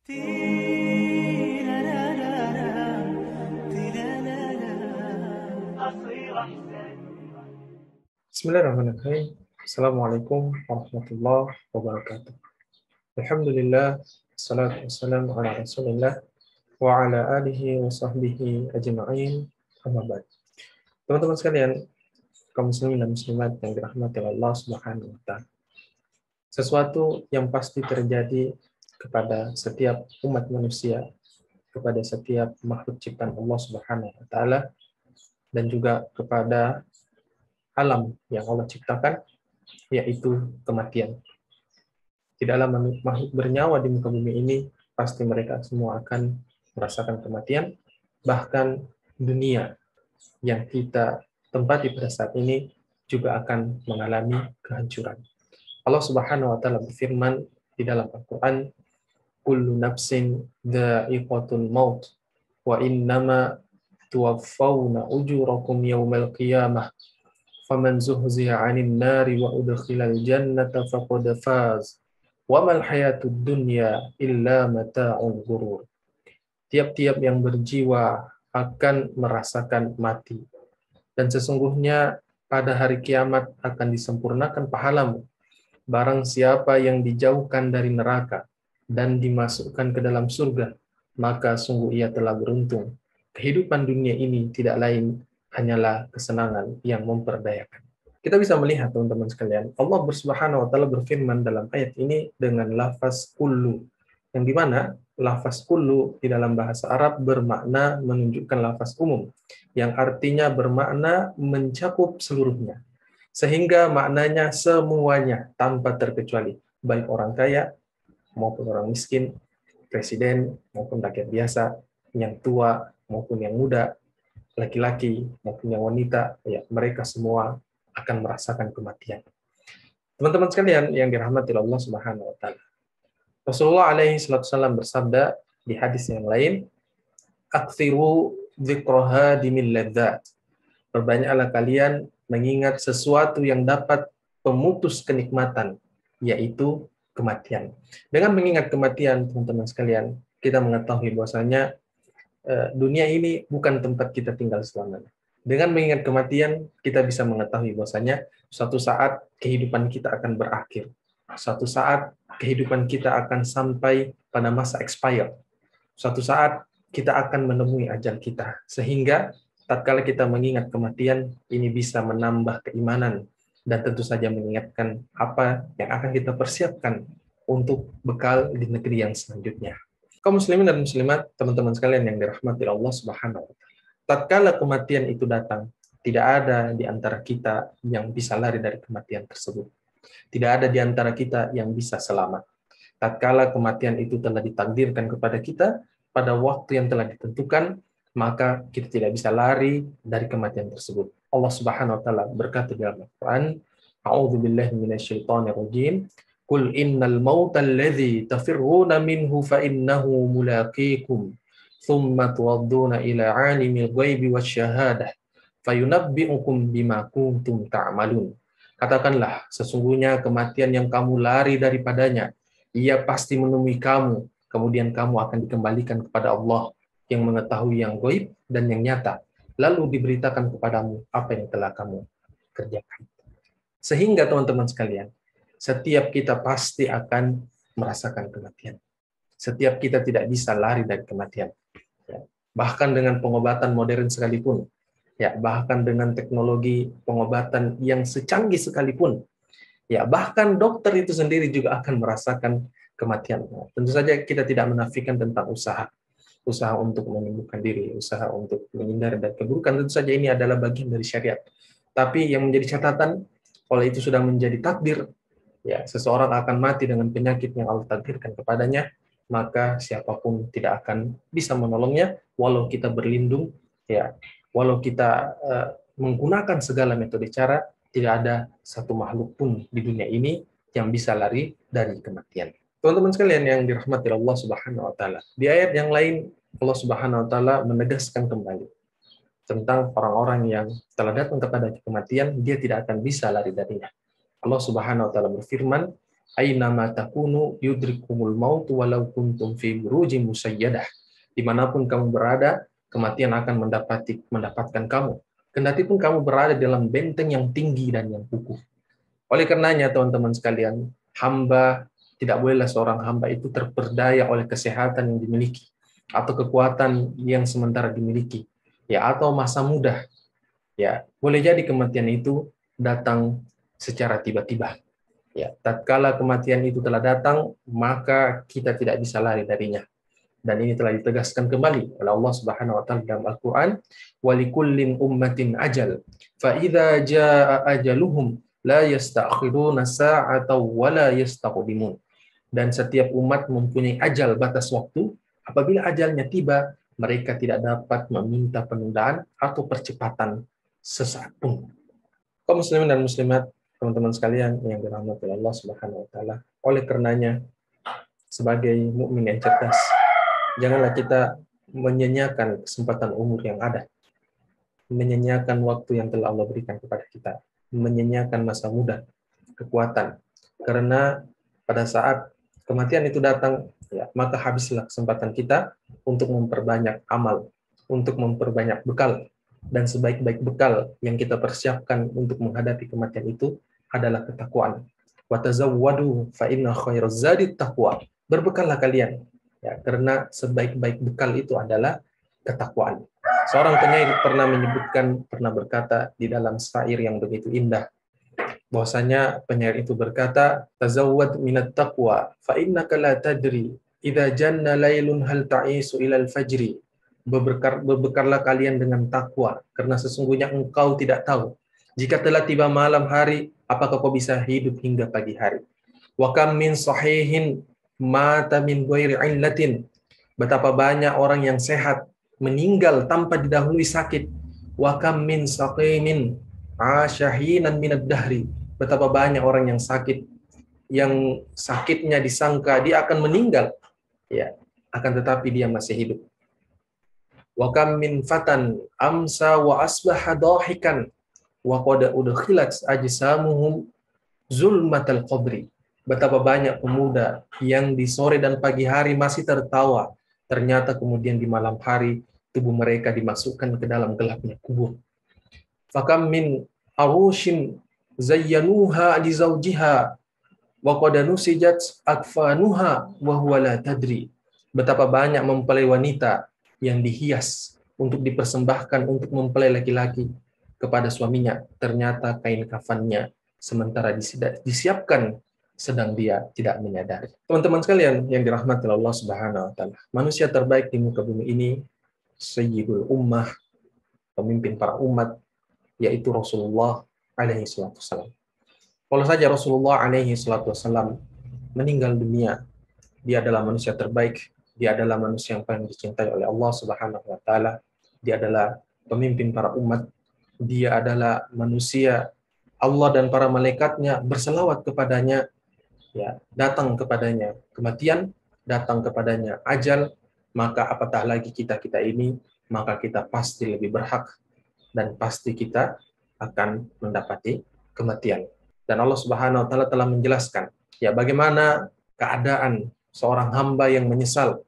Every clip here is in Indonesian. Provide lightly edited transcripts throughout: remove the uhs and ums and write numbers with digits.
Bismillahirrahmanirrahim. Assalamualaikum warahmatullahi wabarakatuh. Alhamdulillah, salatu wassalamu ala rasulillah wa ala alihi wa sahbihi ajma'in, amma ba'd. Teman-teman sekalian, kaum muslimin dan muslimat yang dirahmati Allah Subhanahu wa taala. Sesuatu yang pasti terjadi kepada setiap umat manusia, kepada setiap makhluk ciptaan Allah Subhanahu wa taala, dan juga kepada alam yang Allah ciptakan, yaitu kematian. Tidaklah makhluk bernyawa di muka bumi ini, pasti mereka semua akan merasakan kematian. Bahkan dunia yang kita tempati pada saat ini juga akan mengalami kehancuran. Allah Subhanahu wa taala berfirman di dalam Al-Qur'an, "Kullu nafsin dha'iqatul maut wa innama tuwaffawna ujurakum yawmal qiyamah. Faman zuhziha 'anil nari wa udkhilal jannata faqad faz. Wa mal hayatud dunya illa mata'ul ghurur." Tiap-tiap yang berjiwa akan merasakan mati. Dan sesungguhnya pada hari kiamat akan disempurnakan pahalamu. Barang siapa yang dijauhkan dari neraka dan dimasukkan ke dalam surga, maka sungguh ia telah beruntung. Kehidupan dunia ini tidak lain hanyalah kesenangan yang memperdayakan. Kita bisa melihat, teman-teman sekalian, Allah Subhanahu wa taala berfirman dalam ayat ini dengan lafaz kullu, yang dimana lafaz kullu di dalam bahasa Arab bermakna menunjukkan lafaz umum, yang artinya bermakna mencakup seluruhnya, sehingga maknanya semuanya tanpa terkecuali, baik orang kaya maupun orang miskin, presiden maupun rakyat biasa, yang tua maupun yang muda, laki-laki maupun yang wanita, ya, mereka semua akan merasakan kematian. Teman-teman sekalian yang dirahmati Allah Subhanahu wa taala. Rasulullah alaihi wasallam bersabda di hadis yang lain, "Aktsiru dzikraha dimil ladzat." Perbanyaklah kalian mengingat sesuatu yang dapat pemutus kenikmatan, yaitu kematian. Dengan mengingat kematian, teman-teman sekalian, kita mengetahui bahwasanya dunia ini bukan tempat kita tinggal selamanya. Dengan mengingat kematian, kita bisa mengetahui bahwasanya suatu saat kehidupan kita akan berakhir. Suatu saat kehidupan kita akan sampai pada masa expire. Suatu saat kita akan menemui ajal kita. Sehingga tatkala kita mengingat kematian, ini bisa menambah keimanan dan tentu saja mengingatkan apa yang akan kita persiapkan untuk bekal di negeri yang selanjutnya. Kaum muslimin dan muslimat, teman-teman sekalian yang dirahmati Allah Subhanahu wa taala. Tatkala kematian itu datang, tidak ada di antara kita yang bisa lari dari kematian tersebut. Tidak ada di antara kita yang bisa selamat. Tatkala kematian itu telah ditakdirkan kepada kita pada waktu yang telah ditentukan, maka kita tidak bisa lari dari kematian tersebut. Allah Subhanahu wa taala berkata dalam Al-Qur'an, "A'udzubillahi minasyaitonirrajim. Qul innal mauta alladzi tafirruna minhu fa innahu mulaqikum. Tsumma tuwadduna ila 'alimil ghaibi wasyahadah fayunabbi'ukum bima kuntum ta'malun." Katakanlah, sesungguhnya kematian yang kamu lari daripadanya, ia pasti menemui kamu, kemudian kamu akan dikembalikan kepada Allah yang mengetahui yang gaib dan yang nyata, lalu diberitakan kepadamu apa yang telah kamu kerjakan. Sehingga teman-teman sekalian, setiap kita pasti akan merasakan kematian. Setiap kita tidak bisa lari dari kematian. Bahkan dengan pengobatan modern sekalipun, ya, bahkan dengan teknologi pengobatan yang secanggih sekalipun, ya, bahkan dokter itu sendiri juga akan merasakan kematian. Tentu saja kita tidak menafikan tentang usaha untuk menyembuhkan diri, usaha untuk menghindari dari keburukan, tentu saja ini adalah bagian dari syariat. Tapi yang menjadi catatan, kalau itu sudah menjadi takdir, ya, seseorang akan mati dengan penyakit yang Allah takdirkan kepadanya, maka siapapun tidak akan bisa menolongnya, walau kita berlindung, ya, walau kita menggunakan segala metode cara, tidak ada satu makhluk pun di dunia ini yang bisa lari dari kematian. Teman-teman sekalian yang dirahmati Allah Subhanahu wa taala, di ayat yang lain Allah Subhanahu wa taala menegaskan kembali tentang orang-orang yang telah datang kepada kematian, dia tidak akan bisa lari darinya. Allah Subhanahu wa taala berfirman, Aina ma takunu yudrikumul maut walau kuntum fi burujin musayyadah. Dimanapun kamu berada, kematian akan mendapatkan kamu. Kendati pun kamu berada dalam benteng yang tinggi dan yang kukuh. Oleh karenanya, teman-teman sekalian, hamba tidak bolehlah seorang hamba itu terperdaya oleh kesehatan yang dimiliki atau kekuatan yang sementara dimiliki, ya, atau masa muda. Ya, boleh jadi kematian itu datang secara tiba-tiba. Ya, tatkala kematian itu telah datang, maka kita tidak bisa lari darinya. Dan ini telah ditegaskan kembali oleh Allah Subhanahu wa taala dalam Al-Qur'an, "Walikullin ummatin ajal, fa idza jaa ajaluhum la yasta'khiruna sa'atan wa la yastaqdimun." Dan setiap umat mempunyai ajal, batas waktu. Apabila ajalnya tiba, mereka tidak dapat meminta penundaan atau percepatan sesaat pun. Kaum muslimin dan muslimat, teman-teman sekalian yang dirahmati Allah Subhanahu wa taala, oleh karenanya sebagai mukmin yang cerdas, janganlah kita menyanyiakan kesempatan umur yang ada, menyanyiakan waktu yang telah Allah berikan kepada kita, menyanyiakan masa muda, kekuatan. Karena pada saat kematian itu datang, ya, maka habislah kesempatan kita untuk memperbanyak amal, untuk memperbanyak bekal. Dan sebaik-baik bekal yang kita persiapkan untuk menghadapi kematian itu adalah ketakwaan. Wa tazawwadu fa inna khairaz zadi taqwa. Berbekallah kalian, ya, karena sebaik-baik bekal itu adalah ketakwaan. Seorang penyair pernah berkata di dalam syair yang begitu indah, bahwasanya penyair itu berkata, tazawwad minat taqwa fa innaka la tadri idza janna lailun hal ta'isu ilal fajri. Berbekallah kalian dengan takwa, karena sesungguhnya engkau tidak tahu jika telah tiba malam hari, apakah kau bisa hidup hingga pagi hari. Wa kam min sahihin mata min ghairi illatin. Betapa banyak orang yang sehat meninggal tanpa didahului sakit. Wa kam min saqimin asyahinan minad dahri. Betapa banyak orang yang sakit, yang sakitnya disangka dia akan meninggal, ya, akan tetapi dia masih hidup. Wa kam min fatan amsa wa asbaha dahikan wa qad udkhilat ajsamuhum zulmatal qabri. Betapa banyak pemuda yang di sore dan pagi hari masih tertawa, ternyata kemudian di malam hari tubuh mereka dimasukkan ke dalam gelapnya kubur. Fakam min arushin zayyanuha li zawjiha wa qad nusijat akfanuha wa huwa la tadri. Betapa banyak mempelai wanita yang dihias untuk dipersembahkan untuk mempelai laki-laki kepada suaminya, ternyata kain kafannya sementara disiapkan sedang dia tidak menyadari. Teman-teman sekalian yang dirahmati Allah Subhanahu wa taala, manusia terbaik di muka bumi ini, sayyidul ummah, pemimpin para umat, yaitu Rasulullah alaihi salatu wasallam. Kalau saja Rasulullah alaihi salatu wasallam meninggal dunia, dia adalah manusia terbaik, dia adalah manusia yang paling dicintai oleh Allah Subhanahu wa taala, dia adalah pemimpin para umat, dia adalah manusia Allah dan para malaikatnya berselawat kepadanya, ya, datang kepadanya kematian, datang kepadanya ajal, maka apatah lagi kita ini, maka kita pasti lebih berhak dan pasti kita akan mendapati kematian. Dan Allah Subhanahu wa taala telah menjelaskan, ya, bagaimana keadaan seorang hamba yang menyesal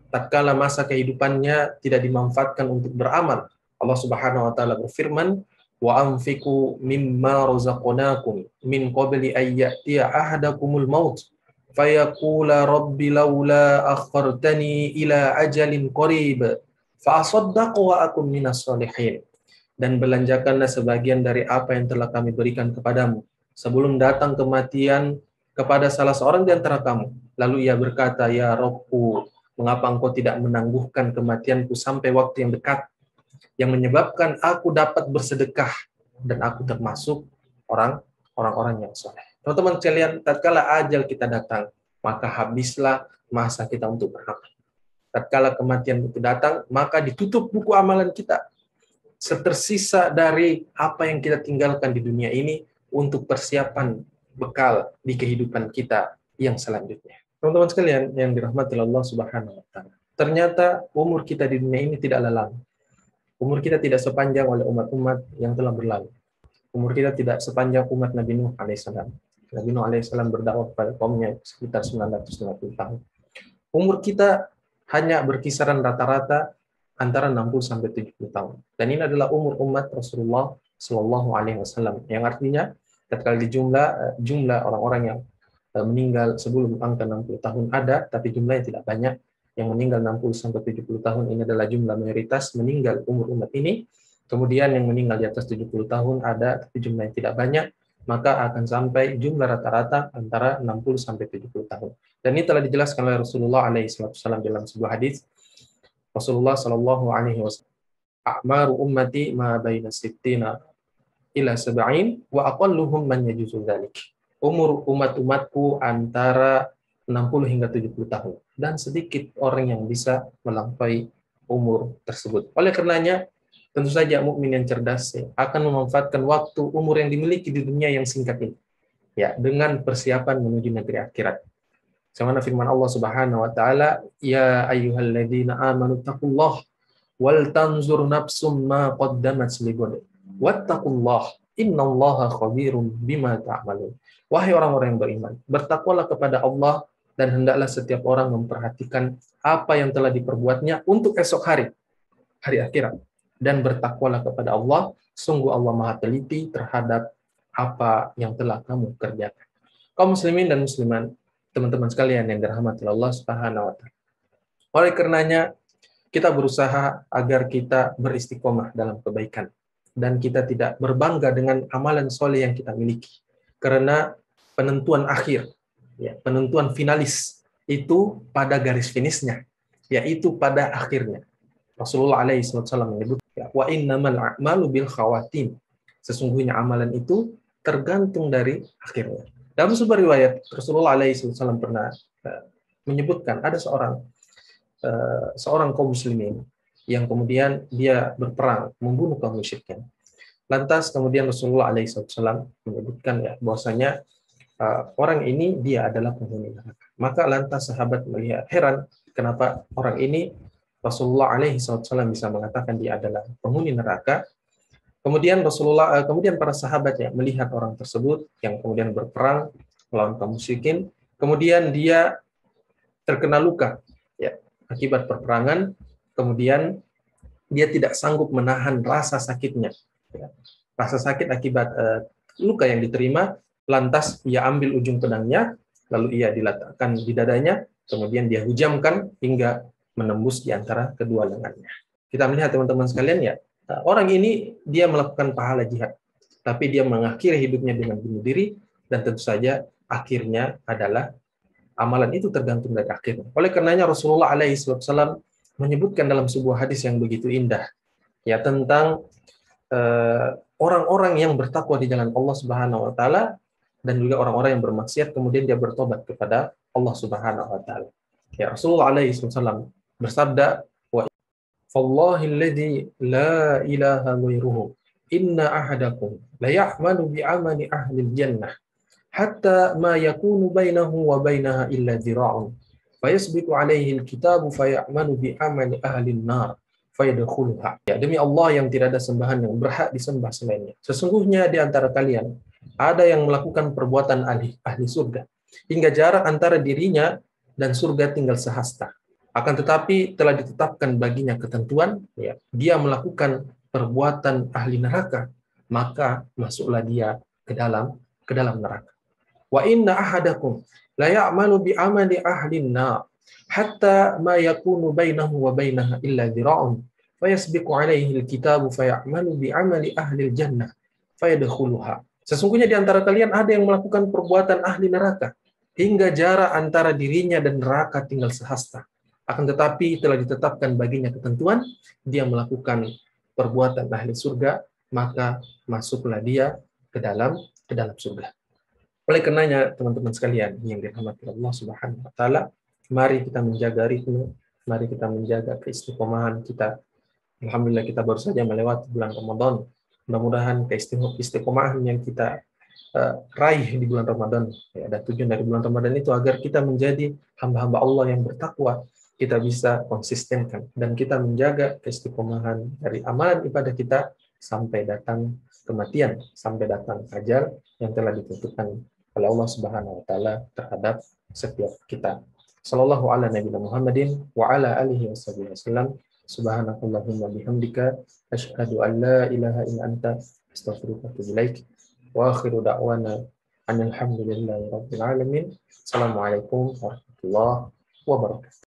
tatkala masa kehidupannya tidak dimanfaatkan untuk beramal. Allah Subhanahu wa taala berfirman, wa anfiqu mimma razaqnakum min qabli an ya'tiya ahadakumul maut fayaqula rabbi laula akhartani ila ajalin qarib fa asaddaq wa akun minas solihin. Dan belanjakanlah sebagian dari apa yang telah kami berikan kepadamu sebelum datang kematian kepada salah seorang di antara kamu. Lalu ia berkata, ya Rabbku, mengapa engkau tidak menangguhkan kematianku sampai waktu yang dekat, yang menyebabkan aku dapat bersedekah dan aku termasuk orang-orang yang soleh. Teman-teman sekalian, tatkala ajal kita datang, maka habislah masa kita untuk beramal. Tatkala kematian itu datang, maka ditutup buku amalan kita. Setersisa dari apa yang kita tinggalkan di dunia ini untuk persiapan bekal di kehidupan kita yang selanjutnya. Teman-teman sekalian yang dirahmati Allah Subhanahu wa taala, ternyata umur kita di dunia ini tidak lelang. Umur kita tidak sepanjang oleh umat-umat yang telah berlalu. Umur kita tidak sepanjang umat Nabi Nuh alaihissalam. Nabi Nuh alaihissalam berdakwah kepada kaumnya sekitar 950 tahun. Umur kita hanya berkisaran rata-rata antara 60 sampai 70 tahun. Dan ini adalah umur umat Rasulullah Shallallahu alaihi wasallam, yang artinya ketika jumlah orang-orang yang meninggal sebelum angka 60 tahun ada, tapi jumlahnya tidak banyak. Yang meninggal 60 sampai 70 tahun ini adalah jumlah mayoritas meninggal umur umat ini. Kemudian yang meninggal di atas 70 tahun ada, tapi jumlahnya tidak banyak, maka akan sampai jumlah rata-rata antara 60 sampai 70 tahun. Dan ini telah dijelaskan oleh Rasulullah SAW dalam sebuah hadis. Rasulullah SAW, "A'maru ummati ma baina sittina ila sab'in wa aqalluhum man yajuzu dzalik." Umur umat-umatku antara 60 hingga 70 tahun, dan sedikit orang yang bisa melampaui umur tersebut. Oleh karenanya, tentu saja mukmin yang cerdas akan memanfaatkan waktu umur yang dimiliki di dunia yang singkat ini, ya, dengan persiapan menuju negeri akhirat. Sama firman Allah Subhanahu wa taala, "Ya ayyuhalladzina amanu taqullah wal tanzur nafsum ma qaddamat lighad. Wattaqullah innallaha khabirum bima ta'malun." Wahai orang-orang yang beriman, bertakwalah kepada Allah dan hendaklah setiap orang memperhatikan apa yang telah diperbuatnya untuk esok hari, hari akhirat. Dan bertakwalah kepada Allah, sungguh Allah Maha teliti terhadap apa yang telah kamu kerjakan. Kaum muslimin dan muslimat, teman-teman sekalian yang dirahmati Allah Subhanahu wa taala. Oleh karenanya, kita berusaha agar kita beristiqomah dalam kebaikan dan kita tidak berbangga dengan amalan soleh yang kita miliki. Karena penentuan akhir, ya, penentuan finalis itu pada garis finishnya, yaitu pada akhirnya. Rasulullah SAW menyebut, wa innamal a'malu bil khawatim. Sesungguhnya amalan itu tergantung dari akhirnya. Dalam sebuah riwayat, Rasulullah SAW pernah menyebutkan ada seorang kaum muslimin yang kemudian dia berperang membunuh kaum musyrikin. Lantas kemudian Rasulullah SAW menyebutkan, ya, bahwasanya orang ini dia adalah penghuni neraka. Maka lantas sahabat melihat heran kenapa orang ini Rasulullah SAW bisa mengatakan dia adalah penghuni neraka. Kemudian kemudian para sahabat ya melihat orang tersebut yang kemudian berperang melawan kaum musyrikin, kemudian dia terkena luka, ya, akibat perperangan, kemudian dia tidak sanggup menahan rasa sakitnya, ya. Rasa sakit akibat luka yang diterima, lantas ia ambil ujung pedangnya, lalu ia diletakkan di dadanya, kemudian dia hujamkan hingga menembus di antara kedua lengannya. Kita melihat teman-teman sekalian, ya, orang ini dia melakukan pahala jihad, tapi dia mengakhiri hidupnya dengan bunuh diri, dan tentu saja akhirnya adalah amalan itu tergantung dari akhirnya. Oleh karenanya Rasulullah SAW menyebutkan dalam sebuah hadis yang begitu indah, ya, tentang orang-orang yang bertakwa di jalan Allah Subhanahu wa taala dan juga orang-orang yang bermaksiat kemudian dia bertobat kepada Allah Subhanahu wa taala. Ya, Rasulullah SAW bersabda, wa fallahi alladzi la ilaha ghairuhu inna ahadakum la ya'malu bi amali ahli jannah hatta ma yakunu bainahu wa bainaha illa dhira'un fayasbiqu alaihi alkitabu fayamalu bi amali ahli an-nar fayadkhuluha. Ya, demi Allah yang tidak ada sembahan yang berhak disembah selainnya, sesungguhnya di antara kalian ada yang melakukan perbuatan ahli surga hingga jarak antara dirinya dan surga tinggal sehasta. Akan tetapi telah ditetapkan baginya ketentuan, ya, dia melakukan perbuatan ahli neraka, maka masuklah dia ke dalam neraka. Wa inna ahadakum la ya'malu bi amali ahli an-nar hatta ma yakunu bainahu wa bainaha illa dhira'un fayasbiqu alaihi al-kitabu fayamalu bi amali ahli al-jannah fayadkhuluha. Sesungguhnya di antara kalian ada yang melakukan perbuatan ahli neraka hingga jarak antara dirinya dan neraka tinggal sehasta. Akan tetapi telah ditetapkan baginya ketentuan, dia melakukan perbuatan ahli surga, maka masuklah dia ke dalam surga. Oleh karenanya teman-teman sekalian yang dirahmati Allah Subhanahu wa taala, mari kita menjaga ritme, mari kita menjaga keistiqomahan kita. Alhamdulillah kita baru saja melewati bulan Ramadan. Mudah-mudahan keistiqomahan yang kita raih di bulan Ramadan, ya, dan tujuan dari bulan Ramadan itu agar kita menjadi hamba-hamba Allah yang bertakwa, kita bisa konsistenkan dan kita menjaga keistiqomahan dari amalan ibadah kita sampai datang kematian, sampai datang ajal yang telah ditentukan oleh Allah Subhanahu wa taala terhadap setiap kita. Sallallahu ala nabiyina Muhammadin wa ala alihi wasallam. Subhanakallahumma bihamdika asyhadu an la ilaha illa anta astaghfiruka wa atubu ilaik. Wa akhiru da'wana alhamdulillahi rabbil alamin. Assalamualaikum warahmatullahi wabarakatuh.